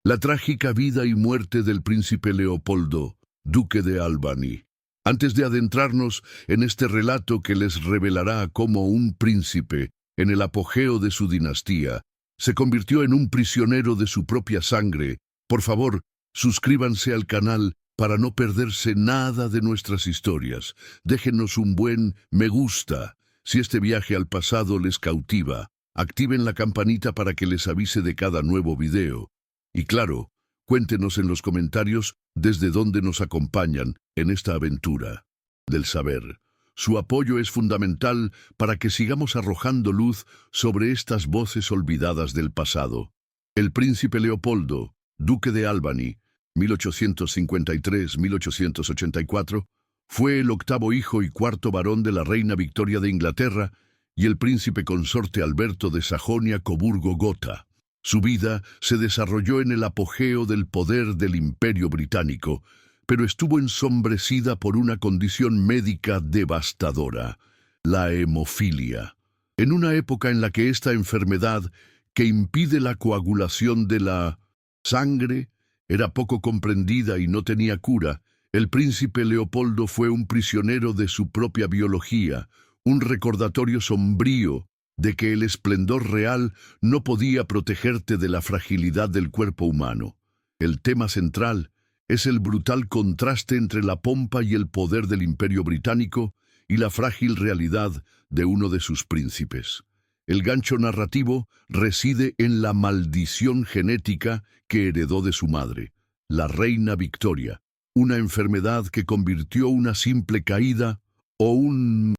La trágica vida y muerte del príncipe Leopoldo, duque de Albany. Antes de adentrarnos en este relato que les revelará cómo un príncipe, en el apogeo de su dinastía, se convirtió en un prisionero de su propia sangre, por favor, suscríbanse al canal para no perderse nada de nuestras historias. Déjenos un buen me gusta si este viaje al pasado les cautiva. Activen la campanita para que les avise de cada nuevo video. Y claro, cuéntenos en los comentarios desde dónde nos acompañan en esta aventura del saber. Su apoyo es fundamental para que sigamos arrojando luz sobre estas voces olvidadas del pasado. El príncipe Leopoldo, duque de Albany, 1853-1884, fue el octavo hijo y cuarto varón de la reina Victoria de Inglaterra y el príncipe consorte Alberto de Sajonia-Coburgo-Gotha. Su vida se desarrolló en el apogeo del poder del Imperio Británico, pero estuvo ensombrecida por una condición médica devastadora, la hemofilia. En una época en la que esta enfermedad, que impide la coagulación de la sangre, era poco comprendida y no tenía cura, el príncipe Leopoldo fue un prisionero de su propia biología, un recordatorio sombrío de que el esplendor real no podía protegerte de la fragilidad del cuerpo humano. El tema central es el brutal contraste entre la pompa y el poder del Imperio Británico y la frágil realidad de uno de sus príncipes. El gancho narrativo reside en la maldición genética que heredó de su madre, la reina Victoria, una enfermedad que convirtió una simple caída o un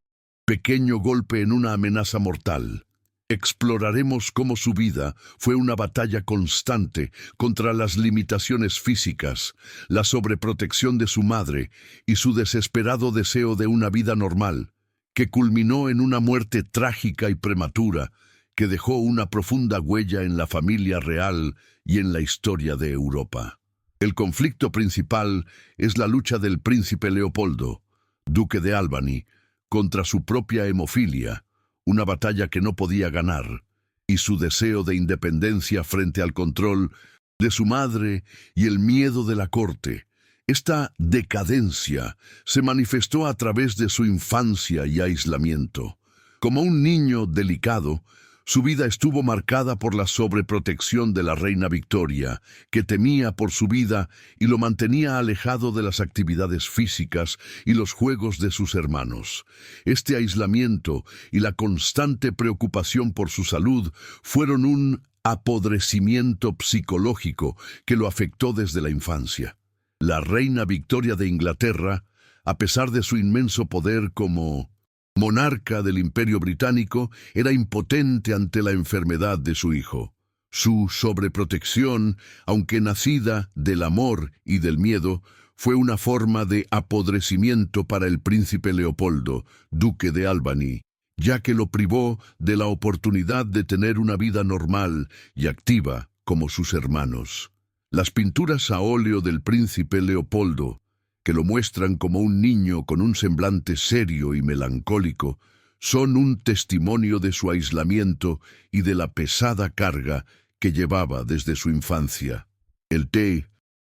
pequeño golpe en una amenaza mortal. Exploraremos cómo su vida fue una batalla constante contra las limitaciones físicas, la sobreprotección de su madre y su desesperado deseo de una vida normal, que culminó en una muerte trágica y prematura que dejó una profunda huella en la familia real y en la historia de Europa. El conflicto principal es la lucha del príncipe Leopoldo, duque de Albany, contra su propia hemofilia, una batalla que no podía ganar, y su deseo de independencia frente al control de su madre y el miedo de la corte. Esta decadencia se manifestó a través de su infancia y aislamiento. Como un niño delicado, su vida estuvo marcada por la sobreprotección de la reina Victoria, que temía por su vida y lo mantenía alejado de las actividades físicas y los juegos de sus hermanos. Este aislamiento y la constante preocupación por su salud fueron un apodrecimiento psicológico que lo afectó desde la infancia. La reina Victoria de Inglaterra, a pesar de su inmenso poder como monarca del Imperio Británico, era impotente ante la enfermedad de su hijo. Su sobreprotección, aunque nacida del amor y del miedo, fue una forma de apodrecimiento para el príncipe Leopoldo, duque de Albany, ya que lo privó de la oportunidad de tener una vida normal y activa como sus hermanos. Las pinturas a óleo del príncipe Leopoldo, que lo muestran como un niño con un semblante serio y melancólico, son un testimonio de su aislamiento y de la pesada carga que llevaba desde su infancia. El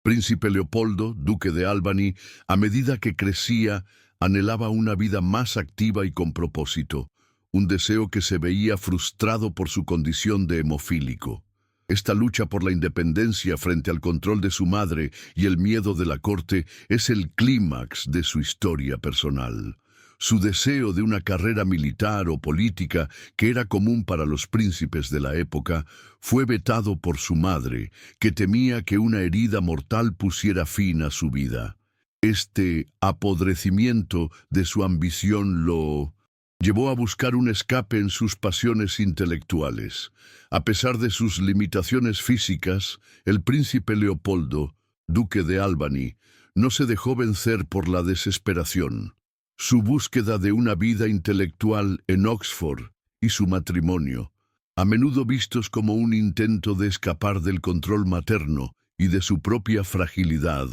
príncipe Leopoldo, duque de Albany, a medida que crecía, anhelaba una vida más activa y con propósito, un deseo que se veía frustrado por su condición de hemofílico. Esta lucha por la independencia frente al control de su madre y el miedo de la corte es el clímax de su historia personal. Su deseo de una carrera militar o política, que era común para los príncipes de la época, fue vetado por su madre, que temía que una herida mortal pusiera fin a su vida. Este apodrecimiento de su ambición lo llevó a buscar un escape en sus pasiones intelectuales. A pesar de sus limitaciones físicas, el príncipe Leopoldo, duque de Albany, no se dejó vencer por la desesperación. Su búsqueda de una vida intelectual en Oxford y su matrimonio, a menudo vistos como un intento de escapar del control materno y de su propia fragilidad,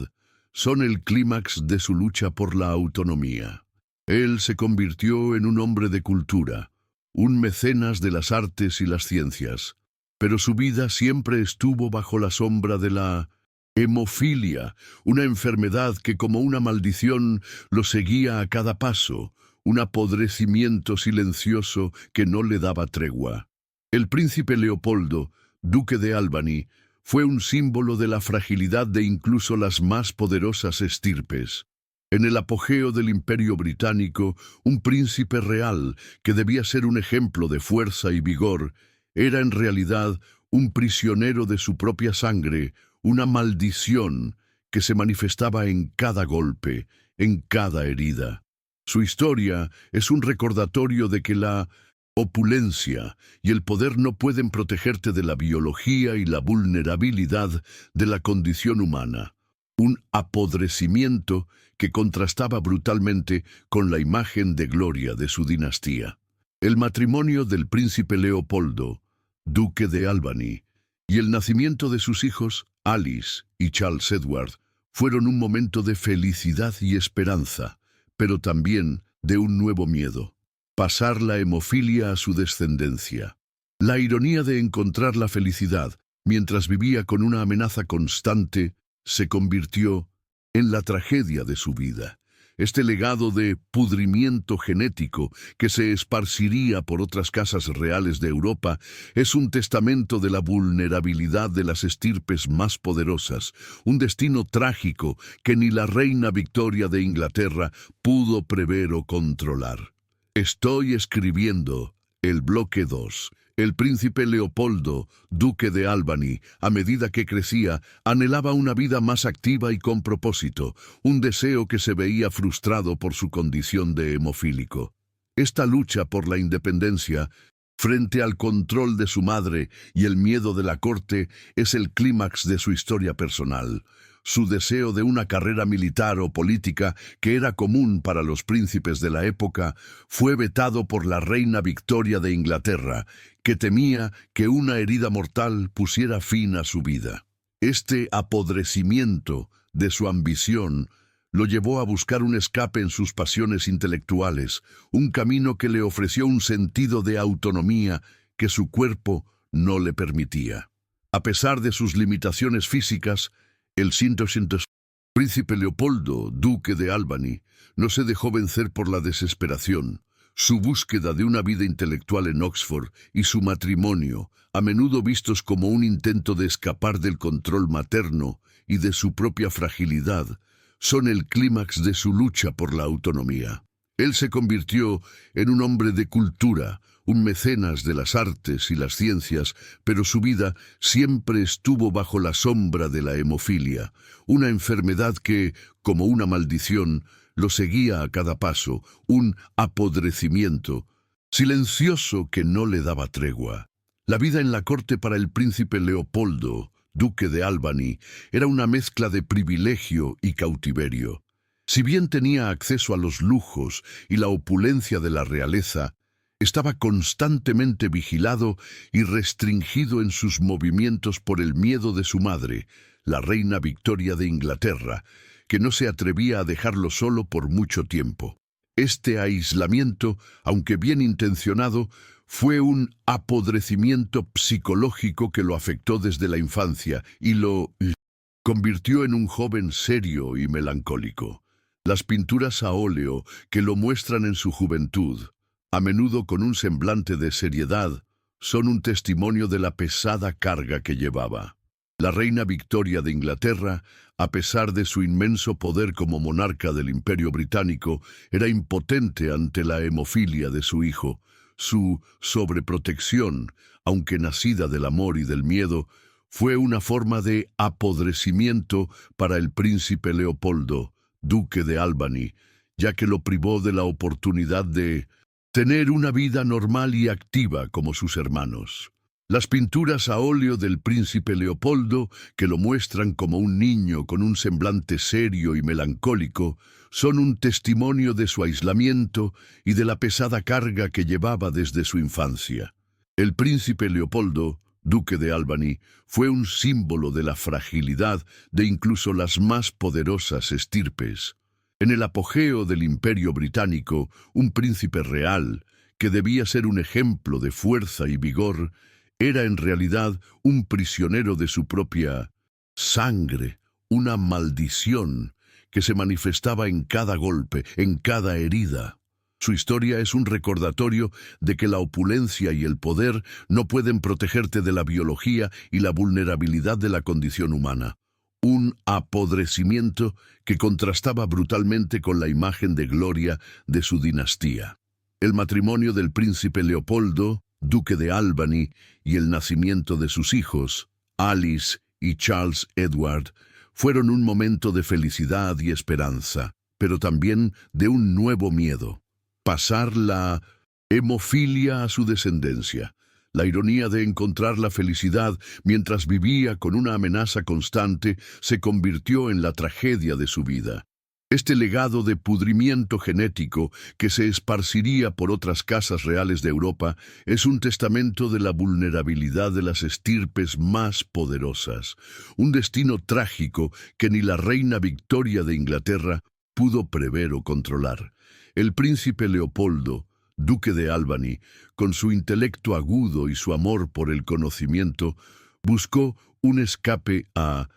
son el clímax de su lucha por la autonomía. Él se convirtió en un hombre de cultura, un mecenas de las artes y las ciencias, pero su vida siempre estuvo bajo la sombra de la hemofilia, una enfermedad que como una maldición lo seguía a cada paso, un apodrecimiento silencioso que no le daba tregua. El príncipe Leopoldo, duque de Albany, fue un símbolo de la fragilidad de incluso las más poderosas estirpes. En el apogeo del Imperio Británico, un príncipe real, que debía ser un ejemplo de fuerza y vigor, era en realidad un prisionero de su propia sangre, una maldición que se manifestaba en cada golpe, en cada herida. Su historia es un recordatorio de que la opulencia y el poder no pueden protegerte de la biología y la vulnerabilidad de la condición humana. Un apodrecimiento que contrastaba brutalmente con la imagen de gloria de su dinastía. El matrimonio del príncipe Leopoldo, duque de Albany, y el nacimiento de sus hijos, Alice y Charles Edward, fueron un momento de felicidad y esperanza, pero también de un nuevo miedo: pasar la hemofilia a su descendencia. La ironía de encontrar la felicidad mientras vivía con una amenaza constante se convirtió en la tragedia de su vida. Este legado de pudrimiento genético que se esparciría por otras casas reales de Europa es un testamento de la vulnerabilidad de las estirpes más poderosas, un destino trágico que ni la reina Victoria de Inglaterra pudo prever o controlar. Estoy escribiendo el bloque 2. El príncipe Leopoldo, duque de Albany, a medida que crecía, anhelaba una vida más activa y con propósito, un deseo que se veía frustrado por su condición de hemofílico. Esta lucha por la independencia, frente al control de su madre y el miedo de la corte, es el clímax de su historia personal. Su deseo de una carrera militar o política, que era común para los príncipes de la época, fue vetado por la reina Victoria de Inglaterra, que temía que una herida mortal pusiera fin a su vida. Este apodrecimiento de su ambición lo llevó a buscar un escape en sus pasiones intelectuales, un camino que le ofreció un sentido de autonomía que su cuerpo no le permitía. A pesar de sus limitaciones físicas, el príncipe Leopoldo, duque de Albany, no se dejó vencer por la desesperación. Su búsqueda de una vida intelectual en Oxford y su matrimonio, a menudo vistos como un intento de escapar del control materno y de su propia fragilidad, son el clímax de su lucha por la autonomía. Él se convirtió en un hombre de cultura, un mecenas de las artes y las ciencias, pero su vida siempre estuvo bajo la sombra de la hemofilia, una enfermedad que, como una maldición, lo seguía a cada paso, un apodrecimiento silencioso que no le daba tregua. La vida en la corte para el príncipe Leopoldo, duque de Albany, era una mezcla de privilegio y cautiverio. Si bien tenía acceso a los lujos y la opulencia de la realeza, estaba constantemente vigilado y restringido en sus movimientos por el miedo de su madre, la reina Victoria de Inglaterra, que no se atrevía a dejarlo solo por mucho tiempo. Este aislamiento, aunque bien intencionado, fue un apodrecimiento psicológico que lo afectó desde la infancia y lo convirtió en un joven serio y melancólico. Las pinturas a óleo que lo muestran en su juventud, a menudo con un semblante de seriedad, son un testimonio de la pesada carga que llevaba. La reina Victoria de Inglaterra, a pesar de su inmenso poder como monarca del Imperio Británico, era impotente ante la hemofilia de su hijo. Su sobreprotección, aunque nacida del amor y del miedo, fue una forma de apodrecimiento para el príncipe Leopoldo, duque de Albany, ya que lo privó de la oportunidad de tener una vida normal y activa como sus hermanos. Las pinturas a óleo del príncipe Leopoldo, que lo muestran como un niño con un semblante serio y melancólico, son un testimonio de su aislamiento y de la pesada carga que llevaba desde su infancia. El príncipe Leopoldo, duque de Albany, fue un símbolo de la fragilidad de incluso las más poderosas estirpes. En el apogeo del Imperio Británico, un príncipe real, que debía ser un ejemplo de fuerza y vigor, era en realidad un prisionero de su propia sangre, una maldición que se manifestaba en cada golpe, en cada herida. Su historia es un recordatorio de que la opulencia y el poder no pueden protegerte de la biología y la vulnerabilidad de la condición humana. Un apodrecimiento que contrastaba brutalmente con la imagen de gloria de su dinastía. El matrimonio del príncipe Leopoldo, duque de Albany, y el nacimiento de sus hijos, Alice y Charles Edward, fueron un momento de felicidad y esperanza, pero también de un nuevo miedo: pasar la hemofilia a su descendencia. La ironía de encontrar la felicidad mientras vivía con una amenaza constante se convirtió en la tragedia de su vida. Este legado de pudrimiento genético que se esparciría por otras casas reales de Europa es un testamento de la vulnerabilidad de las estirpes más poderosas, un destino trágico que ni la reina Victoria de Inglaterra pudo prever o controlar. El príncipe Leopoldo, duque de Albany, con su intelecto agudo y su amor por el conocimiento, buscó un escape a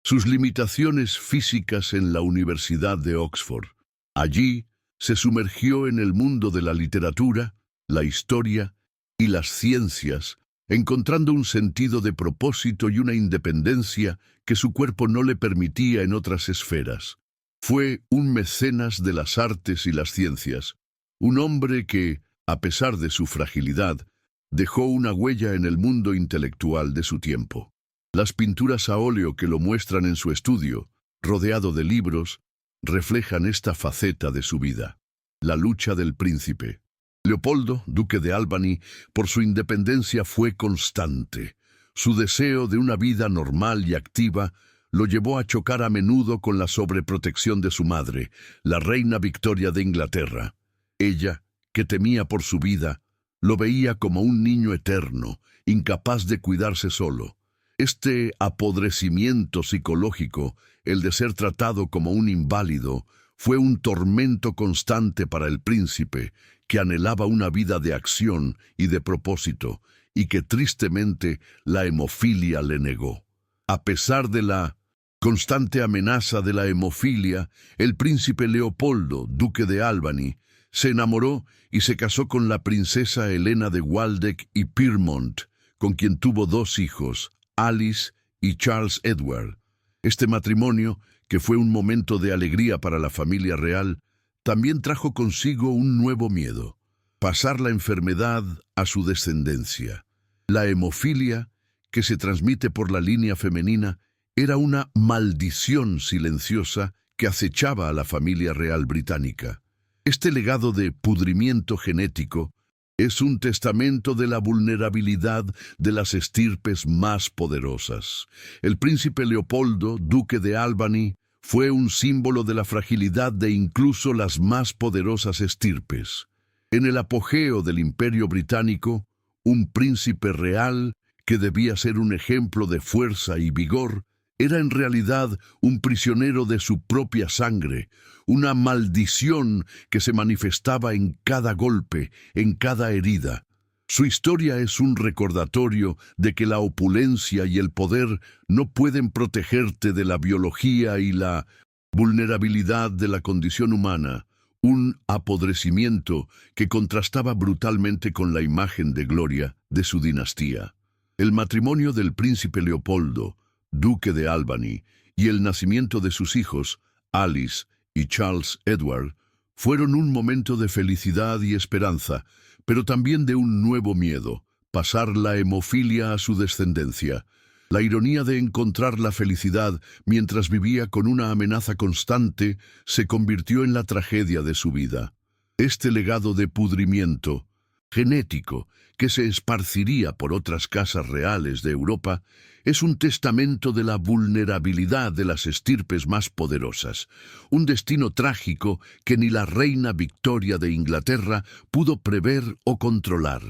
sus limitaciones físicas en la Universidad de Oxford. Allí se sumergió en el mundo de la literatura, la historia y las ciencias, encontrando un sentido de propósito y una independencia que su cuerpo no le permitía en otras esferas. Fue un mecenas de las artes y las ciencias, un hombre que, a pesar de su fragilidad, dejó una huella en el mundo intelectual de su tiempo. Las pinturas a óleo que lo muestran en su estudio, rodeado de libros, reflejan esta faceta de su vida. La lucha del príncipe. Leopoldo, duque de Albany, por su independencia fue constante. Su deseo de una vida normal y activa lo llevó a chocar a menudo con la sobreprotección de su madre, la reina Victoria de Inglaterra. Ella, que temía por su vida, lo veía como un niño eterno, incapaz de cuidarse solo. Este apodrecimiento psicológico, el de ser tratado como un inválido, fue un tormento constante para el príncipe, que anhelaba una vida de acción y de propósito, y que tristemente la hemofilia le negó. A pesar de la constante amenaza de la hemofilia, el príncipe Leopoldo, duque de Albany, se enamoró y se casó con la princesa Helena de Waldeck y Pyrmont, con quien tuvo 2 hijos, Alice y Charles Edward. Este matrimonio, que fue un momento de alegría para la familia real, también trajo consigo un nuevo miedo: pasar la enfermedad a su descendencia. La hemofilia, que se transmite por la línea femenina, era una maldición silenciosa que acechaba a la familia real británica. Este legado de pudrimiento genético es un testamento de la vulnerabilidad de las estirpes más poderosas. El príncipe Leopoldo, duque de Albany, fue un símbolo de la fragilidad de incluso las más poderosas estirpes. En el apogeo del Imperio Británico, un príncipe real, que debía ser un ejemplo de fuerza y vigor, era en realidad un prisionero de su propia sangre, una maldición que se manifestaba en cada golpe, en cada herida. Su historia es un recordatorio de que la opulencia y el poder no pueden protegerte de la biología y la vulnerabilidad de la condición humana, un apodrecimiento que contrastaba brutalmente con la imagen de gloria de su dinastía. El matrimonio del príncipe Leopoldo, duque de Albany, y el nacimiento de sus hijos, Alice y Charles Edward, fueron un momento de felicidad y esperanza, pero también de un nuevo miedo: pasar la hemofilia a su descendencia. La ironía de encontrar la felicidad mientras vivía con una amenaza constante se convirtió en la tragedia de su vida. Este legado de pudrimiento genético que se esparciría por otras casas reales de Europa es un testamento de la vulnerabilidad de las estirpes más poderosas, un destino trágico que ni la reina Victoria de Inglaterra pudo prever o controlar.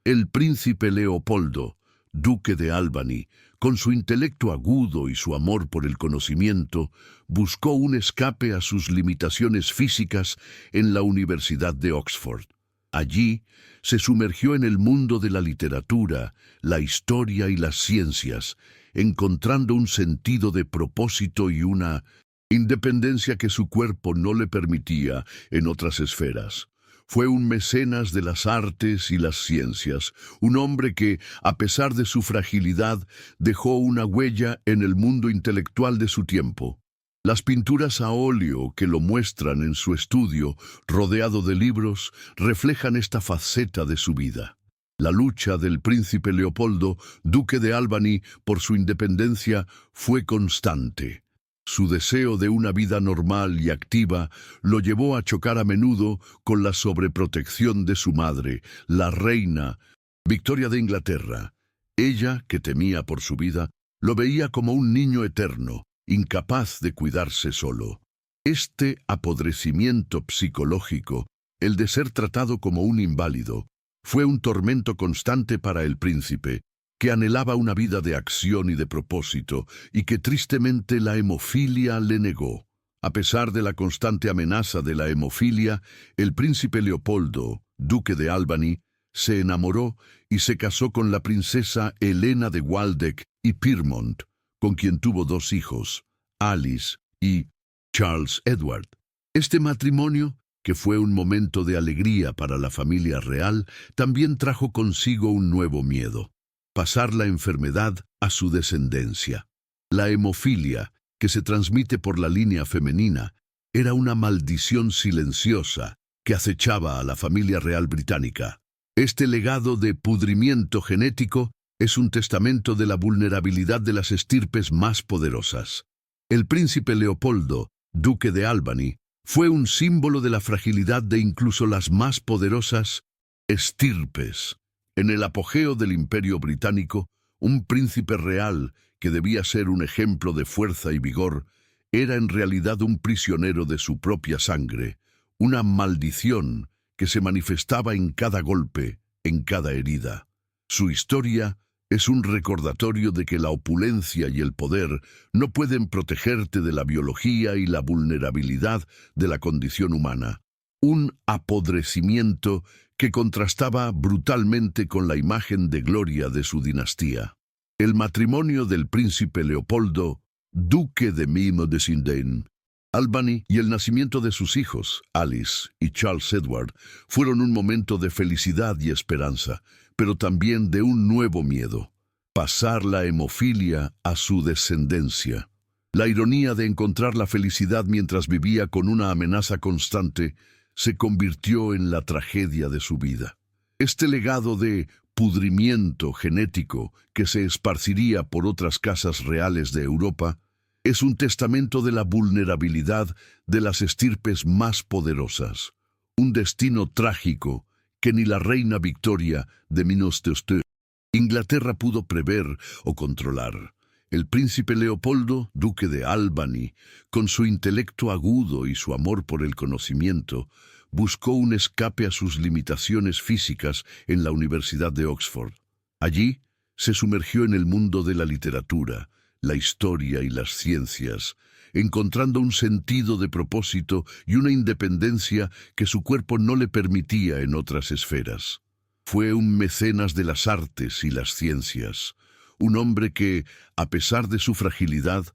El príncipe Leopoldo, duque de Albany, con su intelecto agudo y su amor por el conocimiento, buscó un escape a sus limitaciones físicas en la Universidad de Oxford. Allí se sumergió en el mundo de la literatura, la historia y las ciencias, encontrando un sentido de propósito y una independencia que su cuerpo no le permitía en otras esferas. Fue un mecenas de las artes y las ciencias, un hombre que, a pesar de su fragilidad, dejó una huella en el mundo intelectual de su tiempo. Las pinturas a óleo que lo muestran en su estudio, rodeado de libros, reflejan esta faceta de su vida. La lucha del príncipe Leopoldo, duque de Albany, por su independencia fue constante. Su deseo de una vida normal y activa lo llevó a chocar a menudo con la sobreprotección de su madre, la reina Victoria de Inglaterra. Ella, que temía por su vida, lo veía como un niño eterno, incapaz de cuidarse solo. Este apodrecimiento psicológico, el de ser tratado como un inválido, fue un tormento constante para el príncipe, que anhelaba una vida de acción y de propósito, y que tristemente la hemofilia le negó. A pesar de la constante amenaza de la hemofilia, el príncipe Leopoldo, duque de Albany, se enamoró y se casó con la princesa Helena de Waldeck y Pyrmont, con quien tuvo 2 hijos, Alice y Charles Edward. Este matrimonio, que fue un momento de alegría para la familia real, también trajo consigo un nuevo miedo: pasar la enfermedad a su descendencia. La hemofilia, que se transmite por la línea femenina, era una maldición silenciosa que acechaba a la familia real británica. Este legado de pudrimiento genético es un testamento de la vulnerabilidad de las estirpes más poderosas. El príncipe Leopoldo, duque de Albany, fue un símbolo de la fragilidad de incluso las más poderosas estirpes. En el apogeo del Imperio Británico, un príncipe real, que debía ser un ejemplo de fuerza y vigor, era en realidad un prisionero de su propia sangre, una maldición que se manifestaba en cada golpe, en cada herida. Su historia es un recordatorio de que la opulencia y el poder no pueden protegerte de la biología y la vulnerabilidad de la condición humana. Un apodrecimiento que contrastaba brutalmente con la imagen de gloria de su dinastía. El matrimonio del príncipe Leopoldo, duque de Mimodesindén, Albany, y el nacimiento de sus hijos, Alice y Charles Edward, fueron un momento de felicidad y esperanza, pero también de un nuevo miedo: pasar la hemofilia a su descendencia. La ironía de encontrar la felicidad mientras vivía con una amenaza constante se convirtió en la tragedia de su vida. Este legado de pudrimiento genético que se esparciría por otras casas reales de Europa es un testamento de la vulnerabilidad de las estirpes más poderosas, un destino trágico que ni la reina Victoria de Inglaterra pudo prever o controlar. El príncipe Leopoldo, duque de Albany, con su intelecto agudo y su amor por el conocimiento, buscó un escape a sus limitaciones físicas en la Universidad de Oxford. Allí se sumergió en el mundo de la literatura, la historia y las ciencias, encontrando un sentido de propósito y una independencia que su cuerpo no le permitía en otras esferas. Fue un mecenas de las artes y las ciencias, un hombre que, a pesar de su fragilidad,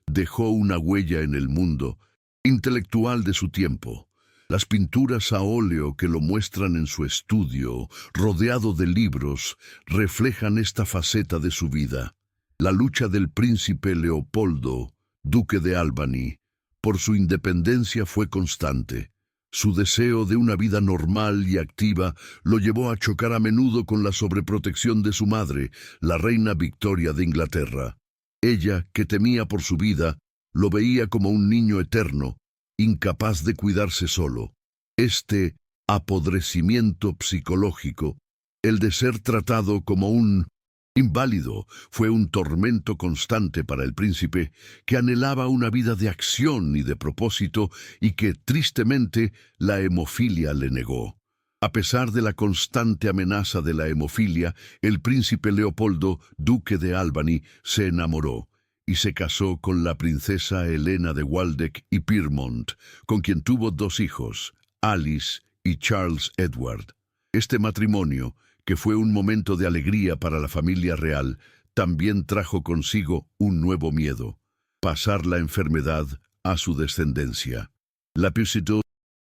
dejó una huella en el mundo intelectual de su tiempo. Las pinturas a óleo que lo muestran en su estudio, rodeado de libros, reflejan esta faceta de su vida. La lucha del príncipe Leopoldo, duque de Albany, por su independencia fue constante. Su deseo de una vida normal y activa lo llevó a chocar a menudo con la sobreprotección de su madre, la reina Victoria de Inglaterra. Ella, que temía por su vida, lo veía como un niño eterno, incapaz de cuidarse solo. Este apodrecimiento psicológico, el de ser tratado como un inválido, fue un tormento constante para el príncipe, que anhelaba una vida de acción y de propósito y que, tristemente, la hemofilia le negó. A pesar de la constante amenaza de la hemofilia, el príncipe Leopoldo, duque de Albany, se enamoró y se casó con la princesa Helena de Waldeck y Pyrmont, con quien tuvo 2 hijos, Alice y Charles Edward. Este matrimonio, que fue un momento de alegría para la familia real, también trajo consigo un nuevo miedo: pasar la enfermedad a su descendencia. La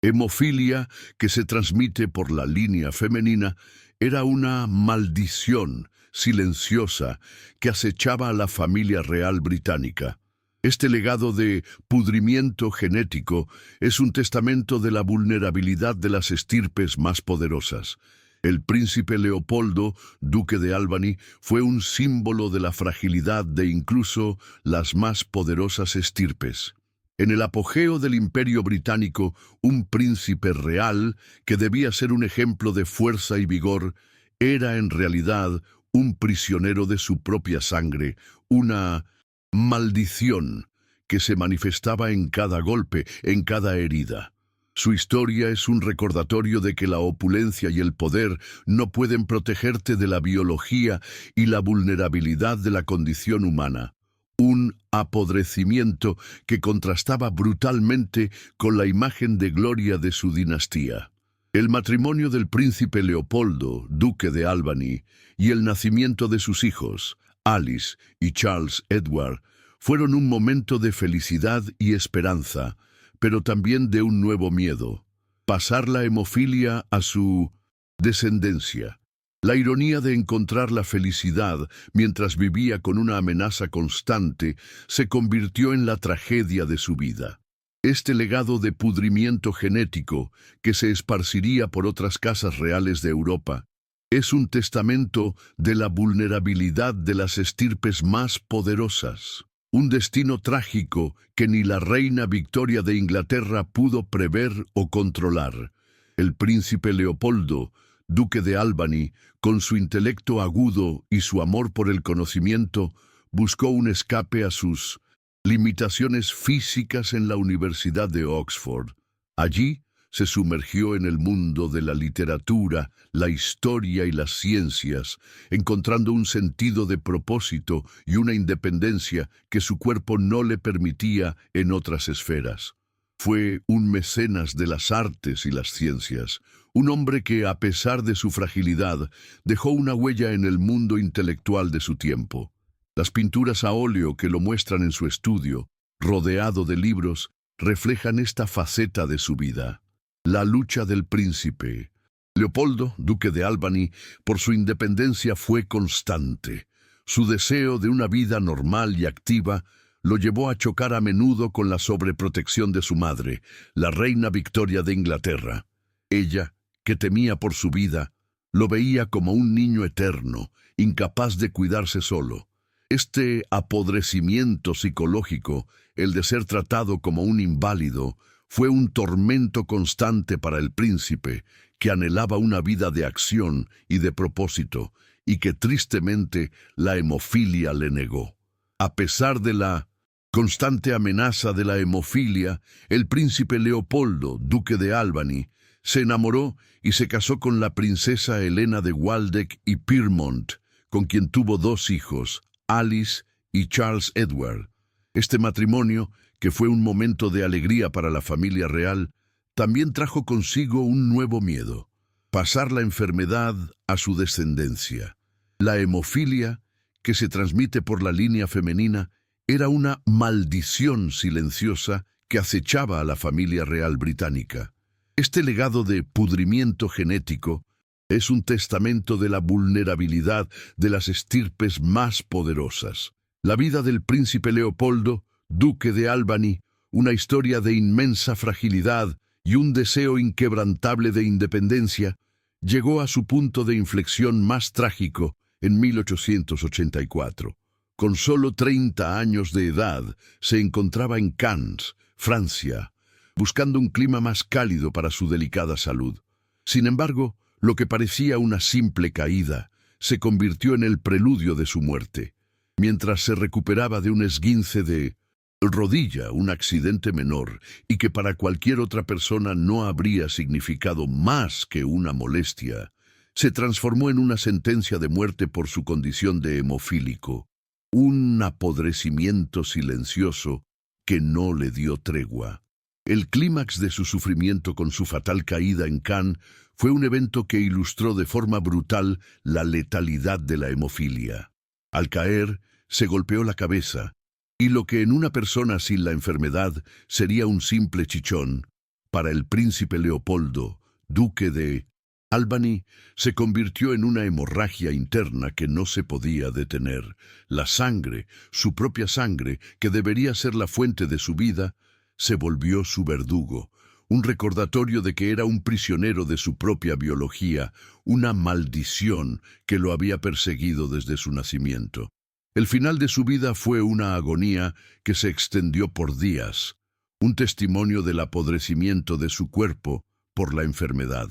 hemofilia, que se transmite por la línea femenina, era una maldición silenciosa que acechaba a la familia real británica. Este legado de pudrimiento genético es un testamento de la vulnerabilidad de las estirpes más poderosas. El príncipe Leopoldo, duque de Albany, fue un símbolo de la fragilidad de incluso las más poderosas estirpes. En el apogeo del Imperio Británico, un príncipe real, que debía ser un ejemplo de fuerza y vigor, era en realidad un prisionero de su propia sangre, una maldición que se manifestaba en cada golpe, en cada herida. Su historia es un recordatorio de que la opulencia y el poder no pueden protegerte de la biología y la vulnerabilidad de la condición humana. Un apodrecimiento que contrastaba brutalmente con la imagen de gloria de su dinastía. El matrimonio del príncipe Leopoldo, duque de Albany, y el nacimiento de sus hijos, Alice y Charles Edward, fueron un momento de felicidad y esperanza, pero también de un nuevo miedo: pasar la hemofilia a su descendencia. La ironía de encontrar la felicidad mientras vivía con una amenaza constante se convirtió en la tragedia de su vida. Este legado de pudrimiento genético, que se esparciría por otras casas reales de Europa, es un testamento de la vulnerabilidad de las estirpes más poderosas. Un destino trágico que ni la reina Victoria de Inglaterra pudo prever o controlar. El príncipe Leopoldo, duque de Albany, con su intelecto agudo y su amor por el conocimiento, buscó un escape a sus limitaciones físicas en la Universidad de Oxford. Allí se sumergió en el mundo de la literatura, la historia y las ciencias, encontrando un sentido de propósito y una independencia que su cuerpo no le permitía en otras esferas. Fue un mecenas de las artes y las ciencias, un hombre que, a pesar de su fragilidad, dejó una huella en el mundo intelectual de su tiempo. Las pinturas a óleo que lo muestran en su estudio, rodeado de libros, reflejan esta faceta de su vida. La lucha del príncipe. Leopoldo, duque de Albany, por su independencia fue constante. Su deseo de una vida normal y activa lo llevó a chocar a menudo con la sobreprotección de su madre, la reina Victoria de Inglaterra. Ella, que temía por su vida, lo veía como un niño eterno, incapaz de cuidarse solo. Este apodrecimiento psicológico, el de ser tratado como un inválido, fue un tormento constante para el príncipe, que anhelaba una vida de acción y de propósito, y que tristemente la hemofilia le negó. A pesar de la constante amenaza de la hemofilia, el príncipe Leopoldo, duque de Albany, se enamoró y se casó con la princesa Helena de Waldeck y Pyrmont, con quien tuvo 2 hijos, Alice y Charles Edward. Este matrimonio, que fue un momento de alegría para la familia real, también trajo consigo un nuevo miedo: pasar la enfermedad a su descendencia. La hemofilia, que se transmite por la línea femenina, era una maldición silenciosa que acechaba a la familia real británica. Este legado de pudrimiento genético es un testamento de la vulnerabilidad de las estirpes más poderosas. La vida del príncipe Leopoldo, duque de Albany, una historia de inmensa fragilidad y un deseo inquebrantable de independencia, llegó a su punto de inflexión más trágico en 1884. Con solo 30 años de edad, se encontraba en Cannes, Francia, buscando un clima más cálido para su delicada salud. Sin embargo, lo que parecía una simple caída se convirtió en el preludio de su muerte. Mientras se recuperaba de un esguince de rodilla, un accidente menor, y que para cualquier otra persona no habría significado más que una molestia, se transformó en una sentencia de muerte por su condición de hemofílico, un apodrecimiento silencioso que no le dio tregua. El clímax de su sufrimiento con su fatal caída en Cannes fue un evento que ilustró de forma brutal la letalidad de la hemofilia. Al caer, se golpeó la cabeza, y lo que en una persona sin la enfermedad sería un simple chichón, para el príncipe Leopoldo, duque de Albany, se convirtió en una hemorragia interna que no se podía detener. La sangre, su propia sangre, que debería ser la fuente de su vida, se volvió su verdugo, un recordatorio de que era un prisionero de su propia biología, una maldición que lo había perseguido desde su nacimiento. El final de su vida fue una agonía que se extendió por días, un testimonio del apodrecimiento de su cuerpo por la enfermedad.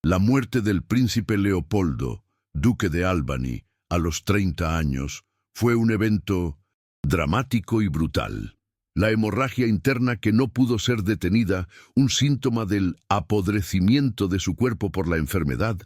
La muerte del príncipe Leopoldo, duque de Albany, a los 30 años, fue un evento dramático y brutal. La hemorragia interna que no pudo ser detenida, un síntoma del apodrecimiento de su cuerpo por la enfermedad,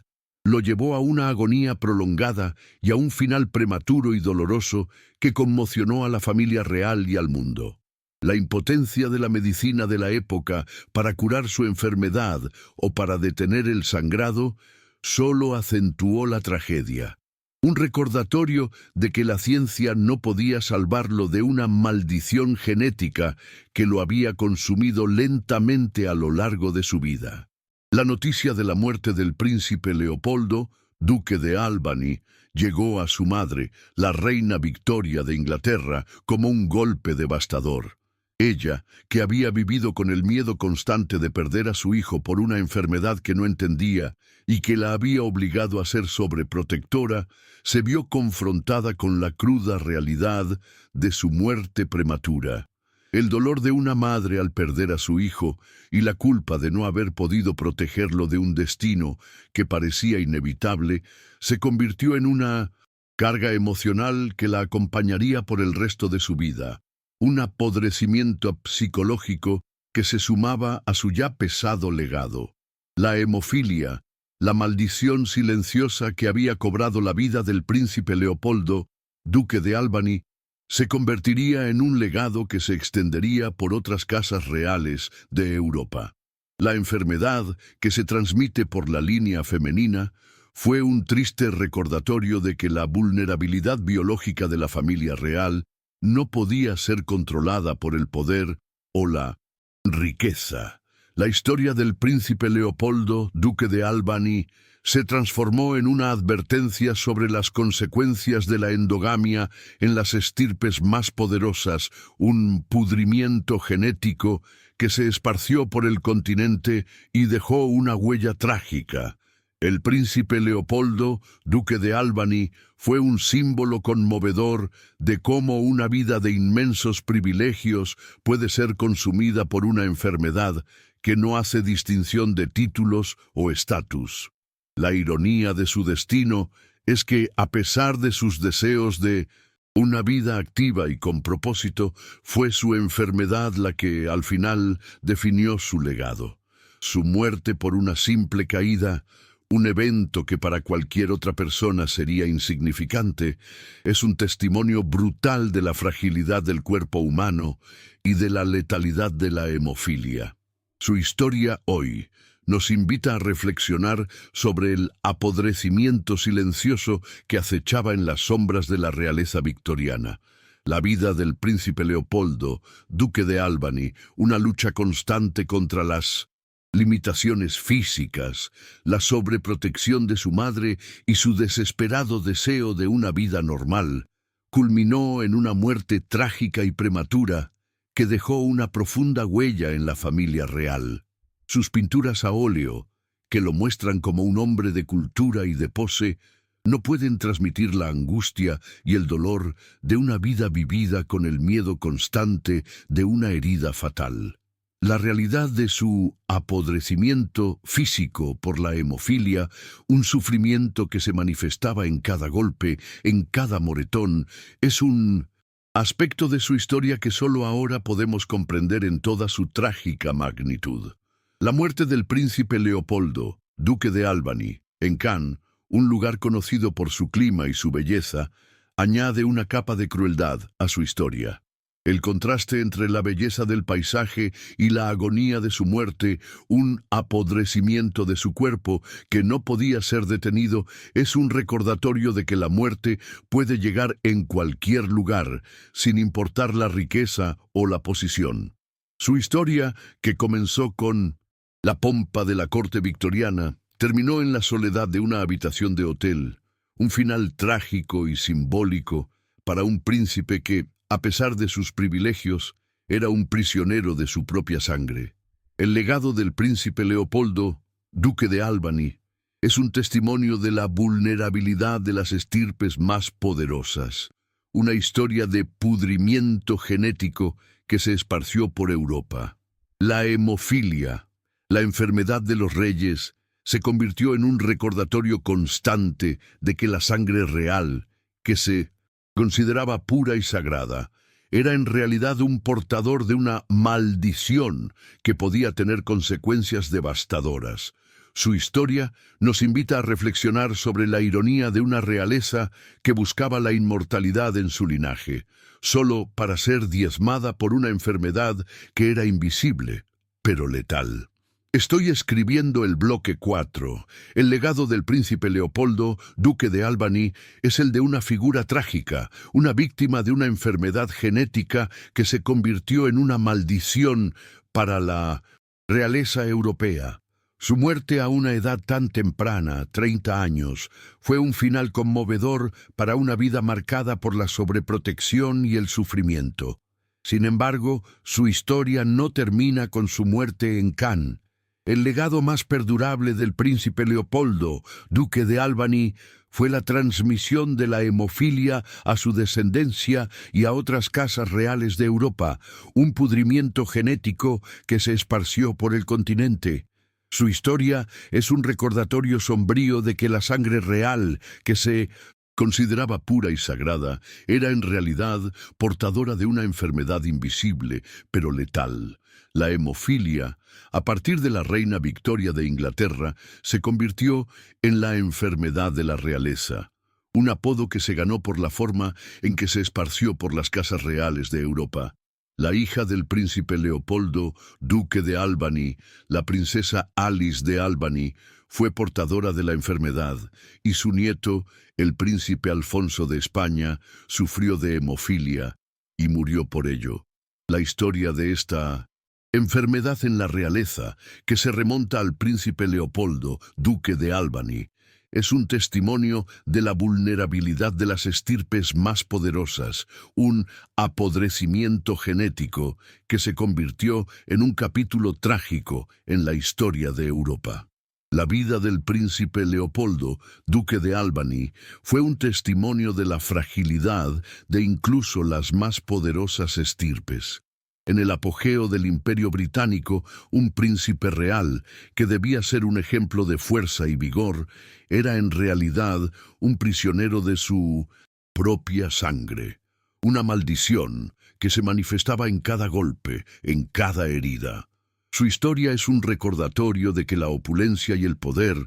lo llevó a una agonía prolongada y a un final prematuro y doloroso que conmocionó a la familia real y al mundo. La impotencia de la medicina de la época para curar su enfermedad o para detener el sangrado solo acentuó la tragedia. Un recordatorio de que la ciencia no podía salvarlo de una maldición genética que lo había consumido lentamente a lo largo de su vida. La noticia de la muerte del príncipe Leopoldo, duque de Albany, llegó a su madre, la reina Victoria de Inglaterra, como un golpe devastador. Ella, que había vivido con el miedo constante de perder a su hijo por una enfermedad que no entendía y que la había obligado a ser sobreprotectora, se vio confrontada con la cruda realidad de su muerte prematura. El dolor de una madre al perder a su hijo y la culpa de no haber podido protegerlo de un destino que parecía inevitable se convirtió en una carga emocional que la acompañaría por el resto de su vida. Un apodrecimiento psicológico que se sumaba a su ya pesado legado. La hemofilia, la maldición silenciosa que había cobrado la vida del príncipe Leopoldo, duque de Albany, se convertiría en un legado que se extendería por otras casas reales de Europa. La enfermedad, que se transmite por la línea femenina, fue un triste recordatorio de que la vulnerabilidad biológica de la familia real no podía ser controlada por el poder o la riqueza. La historia del príncipe Leopoldo, duque de Albany, se transformó en una advertencia sobre las consecuencias de la endogamia en las estirpes más poderosas, un pudrimiento genético que se esparció por el continente y dejó una huella trágica. El príncipe Leopoldo, duque de Albany, fue un símbolo conmovedor de cómo una vida de inmensos privilegios puede ser consumida por una enfermedad que no hace distinción de títulos o estatus. La ironía de su destino es que, a pesar de sus deseos de una vida activa y con propósito, fue su enfermedad la que, al final, definió su legado. Su muerte por una simple caída, un evento que para cualquier otra persona sería insignificante, es un testimonio brutal de la fragilidad del cuerpo humano y de la letalidad de la hemofilia. Su historia hoy nos invita a reflexionar sobre el apodrecimiento silencioso que acechaba en las sombras de la realeza victoriana. La vida del príncipe Leopoldo, duque de Albany, una lucha constante contra las limitaciones físicas, la sobreprotección de su madre y su desesperado deseo de una vida normal, culminó en una muerte trágica y prematura que dejó una profunda huella en la familia real. Sus pinturas a óleo, que lo muestran como un hombre de cultura y de pose, no pueden transmitir la angustia y el dolor de una vida vivida con el miedo constante de una herida fatal. La realidad de su apodrecimiento físico por la hemofilia, un sufrimiento que se manifestaba en cada golpe, en cada moretón, es un aspecto de su historia que solo ahora podemos comprender en toda su trágica magnitud. La muerte del príncipe Leopoldo, duque de Albany, en Cannes, un lugar conocido por su clima y su belleza, añade una capa de crueldad a su historia. El contraste entre la belleza del paisaje y la agonía de su muerte, un apodrecimiento de su cuerpo que no podía ser detenido, es un recordatorio de que la muerte puede llegar en cualquier lugar, sin importar la riqueza o la posición. Su historia, que comenzó con la pompa de la corte victoriana, terminó en la soledad de una habitación de hotel, un final trágico y simbólico para un príncipe que, a pesar de sus privilegios, era un prisionero de su propia sangre. El legado del príncipe Leopoldo, duque de Albany, es un testimonio de la vulnerabilidad de las estirpes más poderosas, una historia de pudrimiento genético que se esparció por Europa. La hemofilia, la enfermedad de los reyes, se convirtió en un recordatorio constante de que la sangre real, que se consideraba pura y sagrada, era en realidad un portador de una maldición que podía tener consecuencias devastadoras. Su historia nos invita a reflexionar sobre la ironía de una realeza que buscaba la inmortalidad en su linaje, solo para ser diezmada por una enfermedad que era invisible, pero letal. Estoy escribiendo el bloque 4. El legado del príncipe Leopoldo, duque de Albany, es el de una figura trágica, una víctima de una enfermedad genética que se convirtió en una maldición para la realeza europea. Su muerte a una edad tan temprana, 30 años, fue un final conmovedor para una vida marcada por la sobreprotección y el sufrimiento. Sin embargo, su historia no termina con su muerte en Cannes. El legado más perdurable del príncipe Leopoldo, duque de Albany, fue la transmisión de la hemofilia a su descendencia y a otras casas reales de Europa, un pudrimiento genético que se esparció por el continente. Su historia es un recordatorio sombrío de que la sangre real, que se consideraba pura y sagrada, era en realidad portadora de una enfermedad invisible, pero letal. La hemofilia, a partir de la reina Victoria de Inglaterra, se convirtió en la enfermedad de la realeza, un apodo que se ganó por la forma en que se esparció por las casas reales de Europa. La hija del príncipe Leopoldo, duque de Albany, la princesa Alice de Albany, fue portadora de la enfermedad, y su nieto, el príncipe Alfonso de España, sufrió de hemofilia y murió por ello. La historia de esta enfermedad en la realeza, que se remonta al príncipe Leopoldo, duque de Albany, es un testimonio de la vulnerabilidad de las estirpes más poderosas, un apodrecimiento genético que se convirtió en un capítulo trágico en la historia de Europa. La vida del príncipe Leopoldo, duque de Albany, fue un testimonio de la fragilidad de incluso las más poderosas estirpes. En el apogeo del Imperio Británico, un príncipe real, que debía ser un ejemplo de fuerza y vigor, era en realidad un prisionero de su propia sangre, una maldición que se manifestaba en cada golpe, en cada herida. Su historia es un recordatorio de que la opulencia y el poder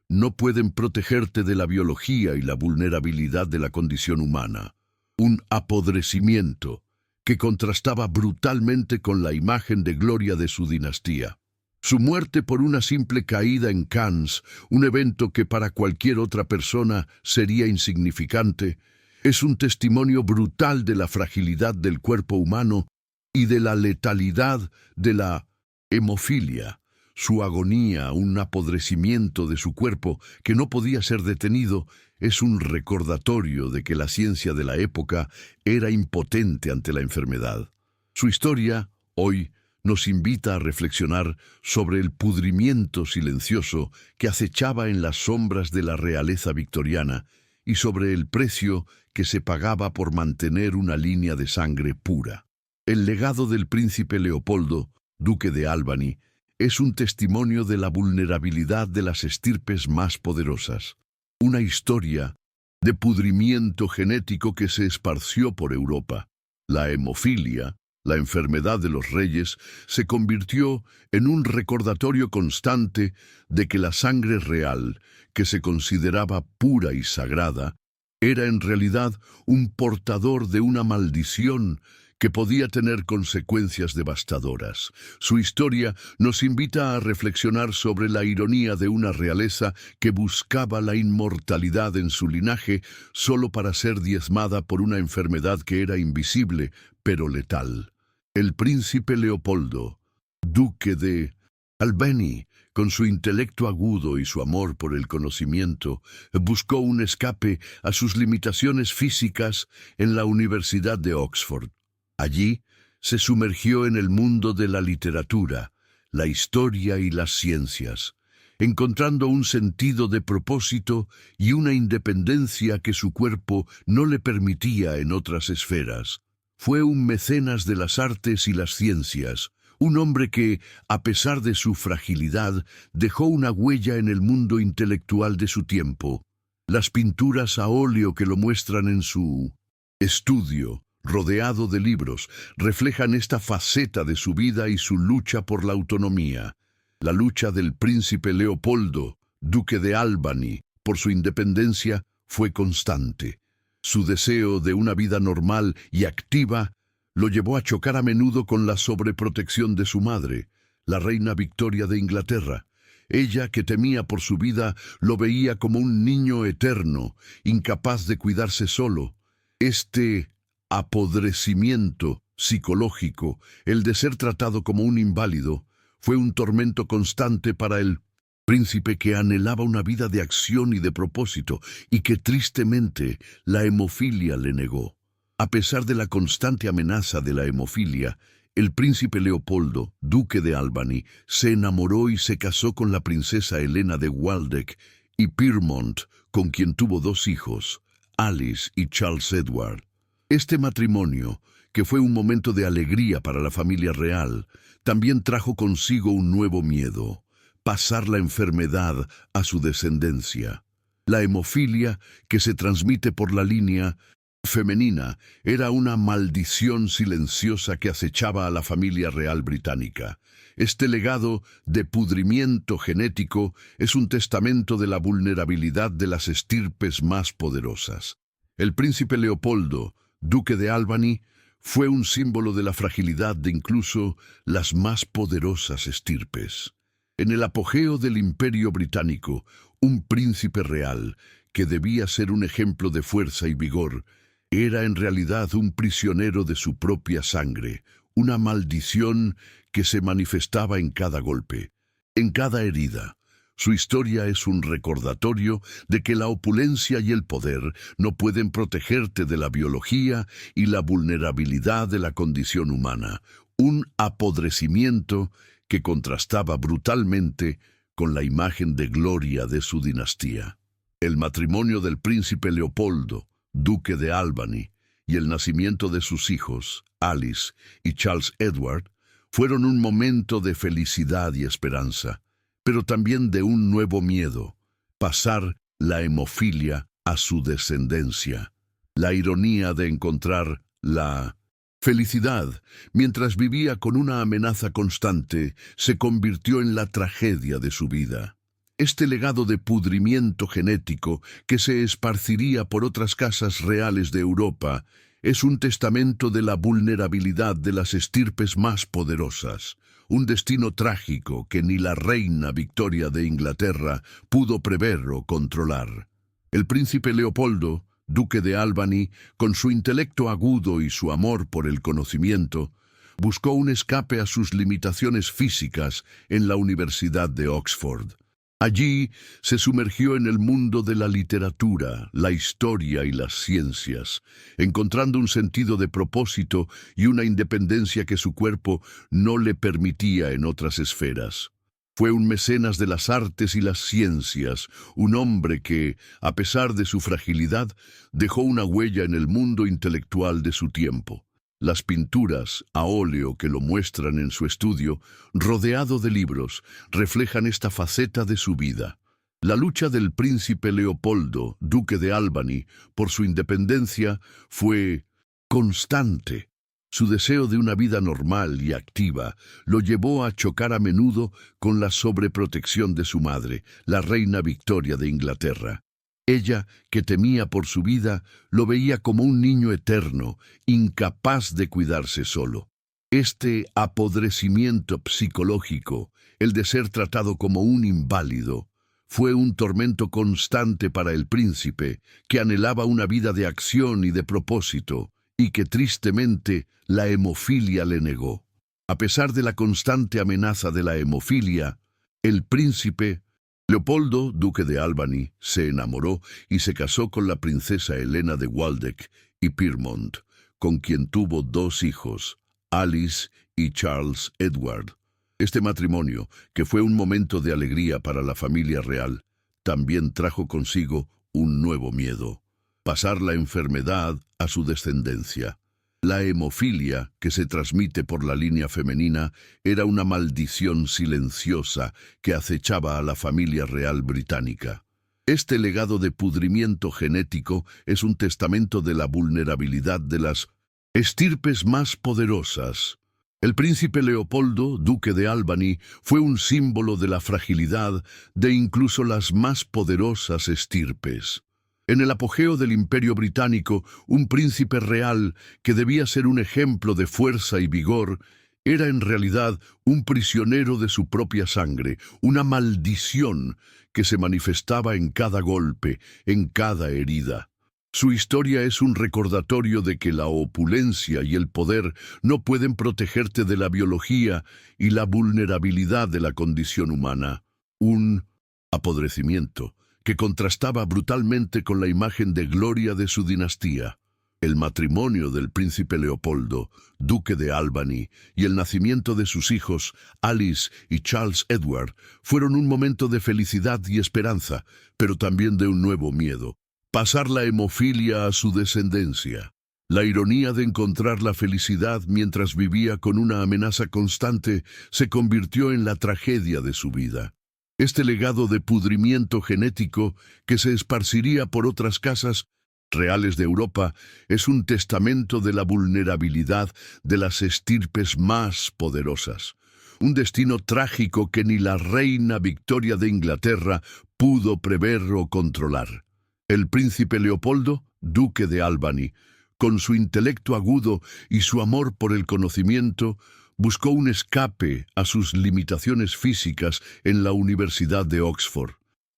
no pueden protegerte de la biología y la vulnerabilidad de la condición humana. Un apodrecimiento que contrastaba brutalmente con la imagen de gloria de su dinastía. Su muerte por una simple caída en Cannes, un evento que para cualquier otra persona sería insignificante, es un testimonio brutal de la fragilidad del cuerpo humano y de la letalidad de la hemofilia. Su agonía, un apodrecimiento de su cuerpo que no podía ser detenido, es un recordatorio de que la ciencia de la época era impotente ante la enfermedad. Su historia, hoy, nos invita a reflexionar sobre el pudrimiento silencioso que acechaba en las sombras de la realeza victoriana y sobre el precio que se pagaba por mantener una línea de sangre pura. El legado del príncipe Leopoldo, duque de Albany, es un testimonio de la vulnerabilidad de las estirpes más poderosas. Una historia de pudrimiento genético que se esparció por Europa. La hemofilia, la enfermedad de los reyes, se convirtió en un recordatorio constante de que la sangre real, que se consideraba pura y sagrada, era en realidad un portador de una maldición que podía tener consecuencias devastadoras. Su historia nos invita a reflexionar sobre la ironía de una realeza que buscaba la inmortalidad en su linaje solo para ser diezmada por una enfermedad que era invisible, pero letal. El príncipe Leopoldo, duque de Albany, con su intelecto agudo y su amor por el conocimiento, buscó un escape a sus limitaciones físicas en la Universidad de Oxford. Allí se sumergió en el mundo de la literatura, la historia y las ciencias, encontrando un sentido de propósito y una independencia que su cuerpo no le permitía en otras esferas. Fue un mecenas de las artes y las ciencias, un hombre que, a pesar de su fragilidad, dejó una huella en el mundo intelectual de su tiempo. Las pinturas a óleo que lo muestran en su estudio, rodeado de libros, reflejan esta faceta de su vida y su lucha por la autonomía. La lucha del príncipe Leopoldo, duque de Albany, por su independencia fue constante. Su deseo de una vida normal y activa lo llevó a chocar a menudo con la sobreprotección de su madre, la reina Victoria de Inglaterra. Ella, que temía por su vida, lo veía como un niño eterno, incapaz de cuidarse solo. Este apodrecimiento psicológico, el de ser tratado como un inválido, fue un tormento constante para el príncipe, que anhelaba una vida de acción y de propósito, y que tristemente la hemofilia le negó. A pesar de la constante amenaza de la hemofilia, el príncipe Leopoldo, duque de Albany, se enamoró y se casó con la princesa Helena de Waldeck y Pyrmont, con quien tuvo 2 hijos, Alice y Charles Edward. Este matrimonio, que fue un momento de alegría para la familia real, también trajo consigo un nuevo miedo: pasar la enfermedad a su descendencia. La hemofilia, que se transmite por la línea femenina, era una maldición silenciosa que acechaba a la familia real británica. Este legado de pudrimiento genético es un testamento de la vulnerabilidad de las estirpes más poderosas. El príncipe Leopoldo, duque de Albany, fue un símbolo de la fragilidad de incluso las más poderosas estirpes. En el apogeo del Imperio Británico, un príncipe real, que debía ser un ejemplo de fuerza y vigor, era en realidad un prisionero de su propia sangre, una maldición que se manifestaba en cada golpe, en cada herida. Su historia es un recordatorio de que la opulencia y el poder no pueden protegerte de la biología y la vulnerabilidad de la condición humana, un apodrecimiento que contrastaba brutalmente con la imagen de gloria de su dinastía. El matrimonio del príncipe Leopoldo, duque de Albany, y el nacimiento de sus hijos, Alice y Charles Edward, fueron un momento de felicidad y esperanza, pero también de un nuevo miedo: pasar la hemofilia a su descendencia. La ironía de encontrar la felicidad mientras vivía con una amenaza constante se convirtió en la tragedia de su vida. Este legado de pudrimiento genético que se esparciría por otras casas reales de Europa es un testamento de la vulnerabilidad de las estirpes más poderosas, un destino trágico que ni la reina Victoria de Inglaterra pudo prever o controlar. El príncipe Leopoldo, duque de Albany, con su intelecto agudo y su amor por el conocimiento, buscó un escape a sus limitaciones físicas en la Universidad de Oxford. Allí se sumergió en el mundo de la literatura, la historia y las ciencias, encontrando un sentido de propósito y una independencia que su cuerpo no le permitía en otras esferas. Fue un mecenas de las artes y las ciencias, un hombre que, a pesar de su fragilidad, dejó una huella en el mundo intelectual de su tiempo. Las pinturas a óleo que lo muestran en su estudio, rodeado de libros, reflejan esta faceta de su vida. La lucha del príncipe Leopoldo, duque de Albany, por su independencia fue constante. Su deseo de una vida normal y activa lo llevó a chocar a menudo con la sobreprotección de su madre, la reina Victoria de Inglaterra. Ella, que temía por su vida, lo veía como un niño eterno, incapaz de cuidarse solo. Este apodrecimiento psicológico, el de ser tratado como un inválido, fue un tormento constante para el príncipe, que anhelaba una vida de acción y de propósito, y que tristemente la hemofilia le negó. A pesar de la constante amenaza de la hemofilia, el príncipe Leopoldo, duque de Albany, se enamoró y se casó con la princesa Helena de Waldeck y Pyrmont, con quien tuvo 2 hijos, Alice y Charles Edward. Este matrimonio, que fue un momento de alegría para la familia real, también trajo consigo un nuevo miedo: pasar la enfermedad a su descendencia. La hemofilia, que se transmite por la línea femenina, era una maldición silenciosa que acechaba a la familia real británica. Este legado de pudrimiento genético es un testamento de la vulnerabilidad de las estirpes más poderosas. El príncipe Leopoldo, duque de Albany, fue un símbolo de la fragilidad de incluso las más poderosas estirpes. En el apogeo del Imperio Británico, un príncipe real, que debía ser un ejemplo de fuerza y vigor, era en realidad un prisionero de su propia sangre, una maldición que se manifestaba en cada golpe, en cada herida. Su historia es un recordatorio de que la opulencia y el poder no pueden protegerte de la biología y la vulnerabilidad de la condición humana. Un apodrecimiento que contrastaba brutalmente con la imagen de gloria de su dinastía. El matrimonio del príncipe Leopoldo, duque de Albany, y el nacimiento de sus hijos, Alice y Charles Edward, fueron un momento de felicidad y esperanza, pero también de un nuevo miedo: pasar la hemofilia a su descendencia. La ironía de encontrar la felicidad mientras vivía con una amenaza constante se convirtió en la tragedia de su vida. Este legado de pudrimiento genético, que se esparciría por otras casas reales de Europa, es un testamento de la vulnerabilidad de las estirpes más poderosas. Un destino trágico que ni la reina Victoria de Inglaterra pudo prever o controlar. El príncipe Leopoldo, duque de Albany, con su intelecto agudo y su amor por el conocimiento, buscó un escape a sus limitaciones físicas en la Universidad de Oxford.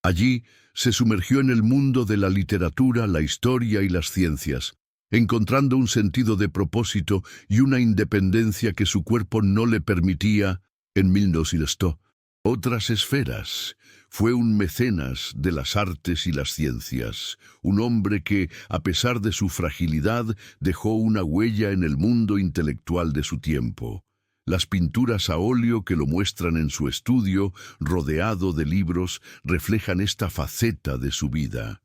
Allí se sumergió en el mundo de la literatura, la historia y las ciencias, encontrando un sentido de propósito y una independencia que su cuerpo no le permitía. En 1900, otras esferas. Fue un mecenas de las artes y las ciencias, un hombre que, a pesar de su fragilidad, dejó una huella en el mundo intelectual de su tiempo. Las pinturas a óleo que lo muestran en su estudio, rodeado de libros, reflejan esta faceta de su vida.